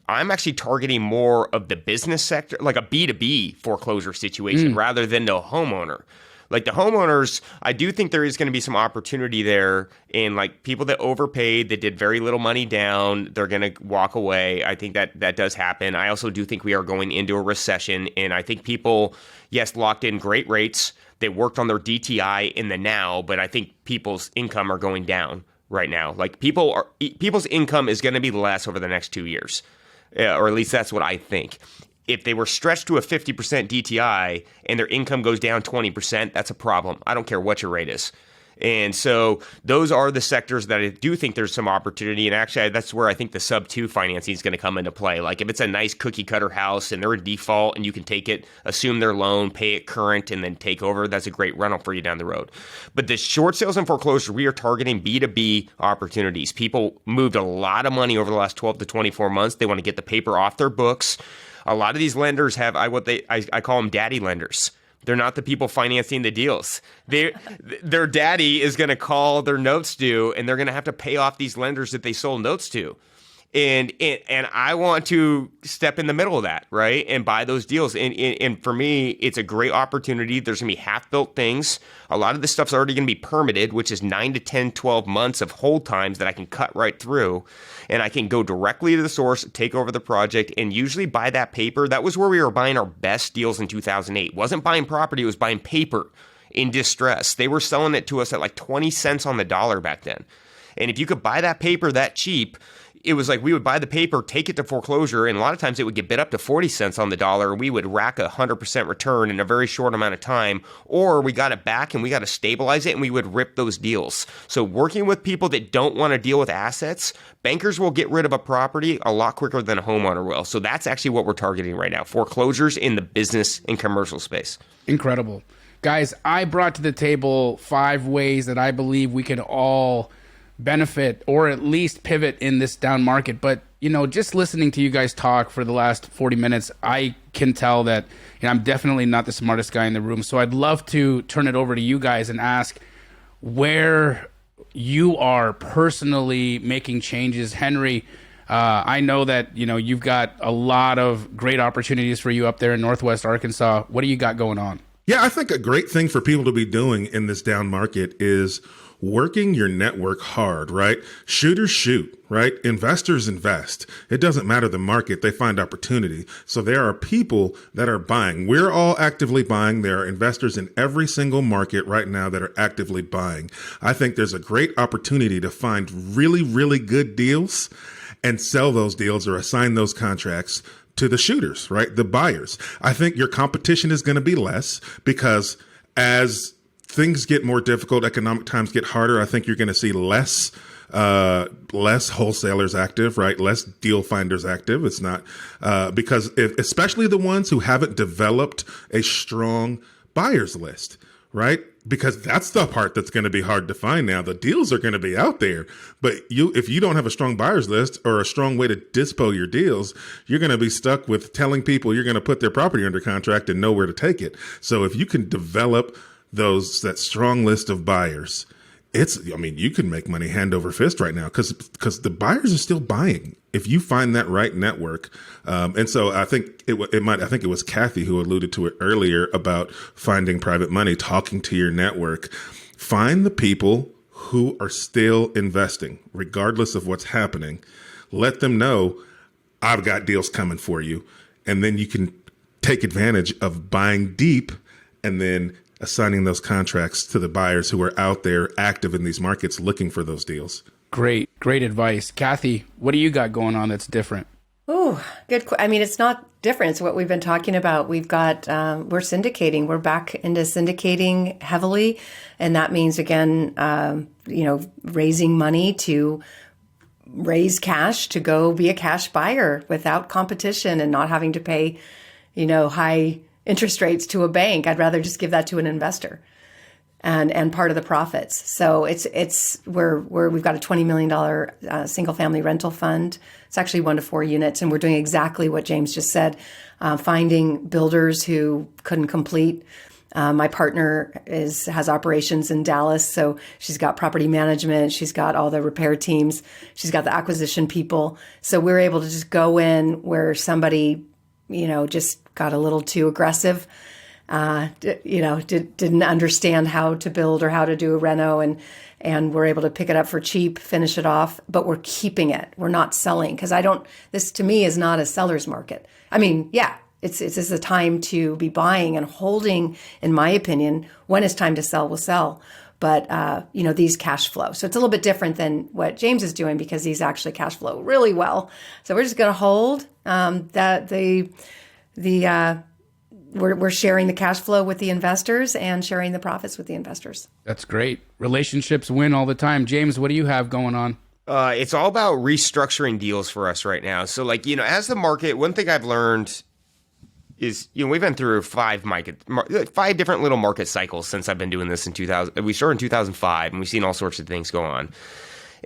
[SPEAKER 5] I'm actually targeting more of the business sector, like a B2B foreclosure situation rather than the homeowner. Like the homeowners, I do think there is going to be some opportunity there in like people that overpaid, that did very little money down, they're going to walk away. I think that does happen. I also do think we are going into a recession, and I think people, yes, locked in great rates. They worked on their DTI in the now, but I think people's income are going down right now. Like people's income is going to be less over the next 2 years, or at least that's what I think. If they were stretched to a 50% DTI and their income goes down 20%, that's a problem. I don't care what your rate is. And so those are the sectors that I do think there's some opportunity. And actually, that's where I think the sub-2 financing is going to come into play. Like if it's a nice cookie cutter house and they're in default and you can take it, assume their loan, pay it current, and then take over, that's a great rental for you down the road. But the short sales and foreclosure, we are targeting B2B opportunities. People moved a lot of money over the last 12 to 24 months. They want to get the paper off their books. A lot of these lenders have I call them daddy lenders. They're not the people financing the deals. Their daddy is going to call their notes due, and they're going to have to pay off these lenders that they sold notes to. And I want to step in the middle of that, right, and buy those deals. And for me, it's a great opportunity. There's going to be half-built things. A lot of this stuff's already going to be permitted, which is 9 to 10, 12 months of hold times that I can cut right through. And I can go directly to the source, take over the project, and usually buy that paper. That was where we were buying our best deals in 2008. It wasn't buying property, it was buying paper in distress. They were selling it to us at like 20 cents on the dollar back then. And if you could buy that paper that cheap, it was like we would buy the paper, take it to foreclosure, and a lot of times it would get bid up to 40 cents on the dollar, and we would rack 100% return in a very short amount of time, or we got it back and we got to stabilize it and we would rip those deals. So working with people that don't want to deal with assets, bankers will get rid of a property a lot quicker than a homeowner will. So that's actually what we're targeting right now, foreclosures in the business and commercial space.
[SPEAKER 2] Incredible. Guys, I brought to the table 5 ways that I believe we can all benefit or at least pivot in this down market. But, just listening to you guys talk for the last 40 minutes, I can tell that I'm definitely not the smartest guy in the room. So I'd love to turn it over to you guys and ask where you are personally making changes. Henry, I know that, you've got a lot of great opportunities for you up there in Northwest Arkansas. What do you got going on?
[SPEAKER 3] Yeah, I think a great thing for people to be doing in this down market is working your network hard, right? Shooters shoot, right? Investors invest. It doesn't matter the market, they find opportunity. So there are people that are buying. We're all actively buying. There are investors in every single market right now that are actively buying. I think there's a great opportunity to find really, really good deals and sell those deals or assign those contracts to the shooters, right? The buyers. I think your competition is going to be less because as things get more difficult, economic times get harder, I think you're going to see less wholesalers active, right? Less deal finders active. It's not because especially the ones who haven't developed a strong buyers list, right? Because that's the part that's going to be hard to find now. The deals are going to be out there, but if you don't have a strong buyers list or a strong way to dispo your deals, you're going to be stuck with telling people you're going to put their property under contract and know where to take it. So if you can develop that strong list of buyers, you can make money hand over fist right now because the buyers are still buying if you find that right network. And so I think I think it was Kathy who alluded to it earlier about finding private money, talking to your network. Find the people who are still investing, regardless of what's happening. Let them know, I've got deals coming for you. And then you can take advantage of buying deep and then assigning those contracts to the buyers who are out there active in these markets looking for those deals.
[SPEAKER 2] Great advice. Kathy, what do you got going on that's different?
[SPEAKER 4] Oh, good. It's not different. It's what we've been talking about. We've got, we're syndicating. We're back into syndicating heavily. And that means, again, raising money to raise cash to go be a cash buyer without competition and not having to pay, high interest rates to a bank. I'd rather just give that to an investor and part of the profits. So we've got a $20 million single family rental fund. It's actually 1 to 4 units. And we're doing exactly what James just said, finding builders who couldn't complete. My partner has operations in Dallas. So she's got property management. She's got all the repair teams. She's got the acquisition people. So we're able to just go in where somebody, just got a little too aggressive, didn't understand how to build or how to do a reno, and we're able to pick it up for cheap, finish it off, but we're keeping it. We're not selling because this to me is not a seller's market. It's a time to be buying and holding, in my opinion. When it's time to sell, we'll sell. But, these cash flow. So it's a little bit different than what James is doing because these actually cash flow really well. So we're just going to hold we're sharing the cash flow with the investors and sharing the profits with the investors.
[SPEAKER 2] That's great. Relationships win all the time. James, what do you have going on?
[SPEAKER 5] It's all about restructuring deals for us right now. So as the market, one thing I've learned is, we've been through five different little market cycles since I've been doing this in 2000. We started in 2005 and we've seen all sorts of things go on.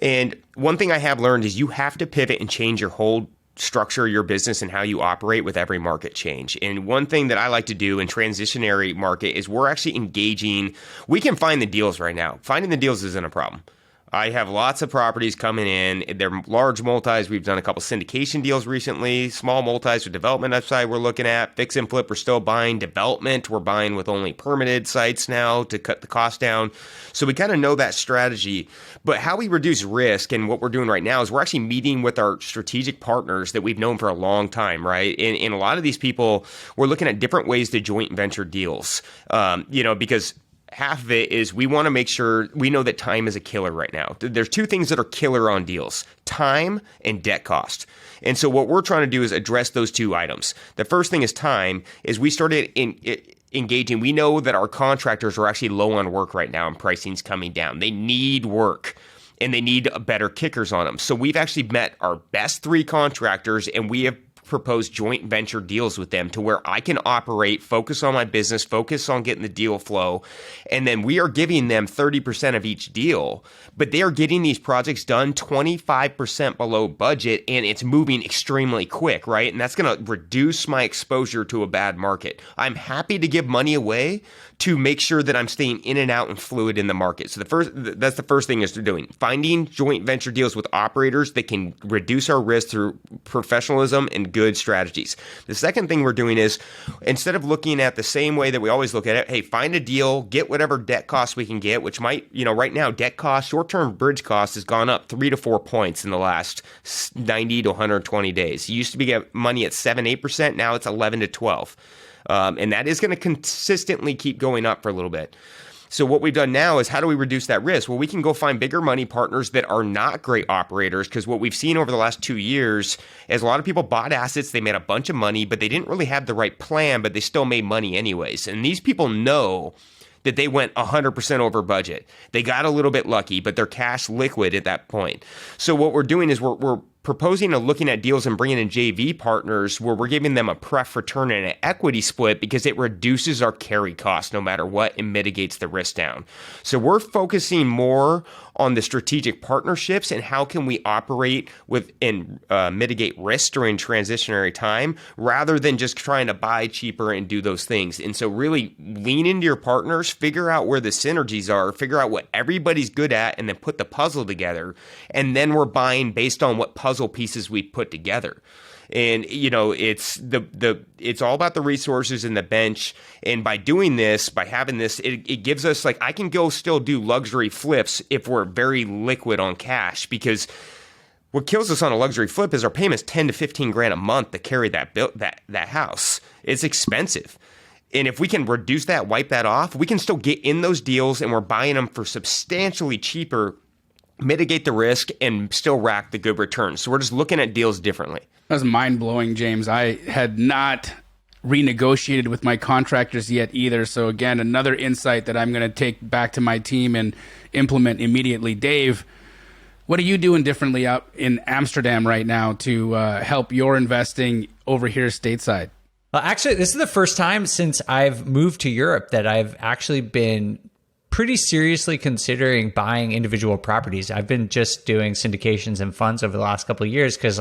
[SPEAKER 5] And one thing I have learned is you have to pivot and change your whole structure of your business and how you operate with every market change. And one thing that I like to do in transitionary market is we're actually engaging. We can find the deals right now. Finding the deals isn't a problem. I have lots of properties coming in. They're large multis. We've done a couple syndication deals recently. Small multis with development upside we're looking at. Fix and flip, we're still buying. Development, we're buying with only permitted sites now to cut the cost down. So we kind of know that strategy. But how we reduce risk and what we're doing right now is we're actually meeting with our strategic partners that we've known for a long time, right? And a lot of these people, we're looking at different ways to joint venture deals, because half of it is we want to make sure we know that time is a killer right now. There's two things that are killer on deals: time and debt cost. And so what we're trying to do is address those two items. The first thing is time. Is we started engaging. We know that our contractors are actually low on work right now and pricing's coming down. They need work and they need better kickers on them. So we've actually met our best 3 contractors and we have propose joint venture deals with them to where I can operate, focus on my business, focus on getting the deal flow. And then we are giving them 30% of each deal, but they are getting these projects done 25% below budget and it's moving extremely quick, right? And that's going to reduce my exposure to a bad market. I'm happy to give money away to make sure that I'm staying in and out and fluid in the market. So that's the first thing is they're doing. Finding joint venture deals with operators that can reduce our risk through professionalism and good strategies. The second thing we're doing is instead of looking at the same way that we always look at it, hey, find a deal, get whatever debt costs we can get, which might, right now, debt cost, short-term bridge cost has gone up 3 to 4 points in the last 90 to 120 days. You used to be get money at 7-8%. Now it's 11 to 12. And that is going to consistently keep going up for a little bit. So what we've done now is how do we reduce that risk? Well, we can go find bigger money partners that are not great operators, because what we've seen over the last 2 years is a lot of people bought assets, they made a bunch of money, but they didn't really have the right plan, but they still made money anyways. And these people know that they went 100% over budget. They got a little bit lucky, but they're cash liquid at that point. So what we're doing is we're proposing to looking at deals and bringing in JV partners where we're giving them a pref return and an equity split because it reduces our carry cost no matter what and mitigates the risk down. So we're focusing more on the strategic partnerships and how can we operate with and mitigate risk during transitionary time rather than just trying to buy cheaper and do those things. And so really lean into your partners, figure out where the synergies are, figure out what everybody's good at, and then put the puzzle together. And then we're buying based on what puzzle pieces we put together. And it's all about the resources and the bench. And by doing this, by having this, it gives us I can go still do luxury flips if we're very liquid on cash, because what kills us on a luxury flip is our payments 10 to 15 grand a month to carry that house. It's expensive. And if we can reduce that, wipe that off, we can still get in those deals and we're buying them for substantially cheaper, mitigate the risk, and still rack the good returns. So we're just looking at deals differently.
[SPEAKER 2] That was mind-blowing, James. I had not renegotiated with my contractors yet either. So again, another insight that I'm going to take back to my team and implement immediately. Dave, what are you doing differently out in Amsterdam right now to help your investing over here stateside?
[SPEAKER 1] Well, actually, this is the first time since I've moved to Europe that I've actually been pretty seriously considering buying individual properties. I've been just doing syndications and funds over the last couple of years because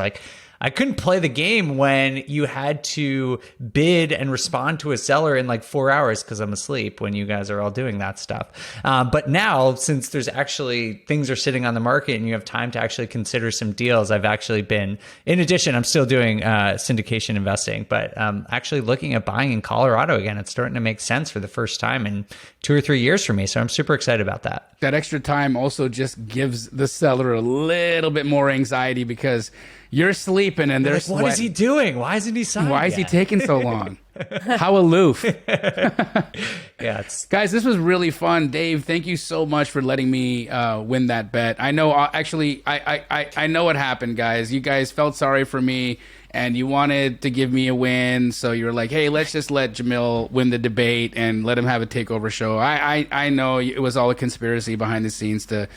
[SPEAKER 1] I couldn't play the game when you had to bid and respond to a seller in 4 hours because I'm asleep when you guys are all doing that stuff. But now, since there's actually things are sitting on the market and you have time to actually consider some deals, I've actually been, in addition, I'm still doing syndication investing, but actually looking at buying in Colorado again. It's starting to make sense for the first time in 2 or 3 years for me. So I'm super excited about that.
[SPEAKER 2] That extra time also just gives the seller a little bit more anxiety because you're sleeping and they're
[SPEAKER 1] what is he doing? Why isn't he signed
[SPEAKER 2] Why
[SPEAKER 1] yet?
[SPEAKER 2] is he taking so long? How aloof.
[SPEAKER 1] Yeah,
[SPEAKER 2] Guys, this was really fun. Dave, thank you so much for letting me win that bet. I know, actually, I know what happened, guys. You guys felt sorry for me and you wanted to give me a win. So you were like, hey, let's just let Jamil win the debate and let him have a takeover show. I know it was all a conspiracy behind the scenes to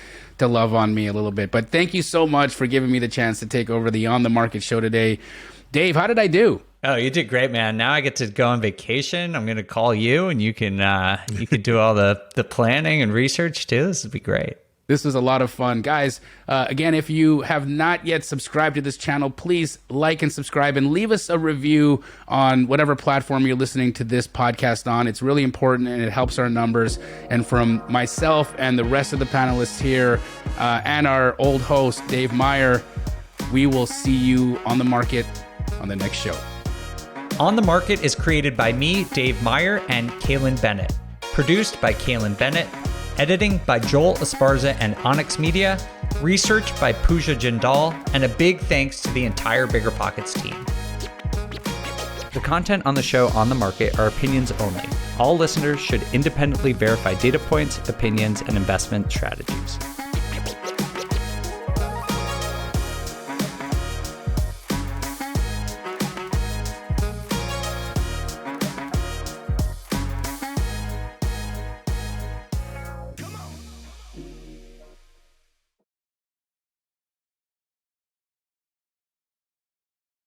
[SPEAKER 2] love on me a little bit. But thank you so much for giving me the chance to take over the On the Market show today. Dave, how did I do?
[SPEAKER 1] Oh, you did great, man. Now I get to go on vacation. I'm going to call you, and you can do all the planning and research too. This would be great.
[SPEAKER 2] This was a lot of fun. Guys, again, if you have not yet subscribed to this channel, please like and subscribe and leave us a review on whatever platform you're listening to this podcast on. It's really important and it helps our numbers. And from myself and the rest of the panelists here and our old host, Dave Meyer, we will see you on the market on the next show.
[SPEAKER 1] On the Market is created by me, Dave Meyer, and Kaylin Bennett. Produced by Kaylin Bennett. Editing by Joel Esparza and Onyx Media. Research by Pooja Jindal. And a big thanks to the entire BiggerPockets team. The content on the show On the Market are opinions only. All listeners should independently verify data points, opinions, and investment strategies.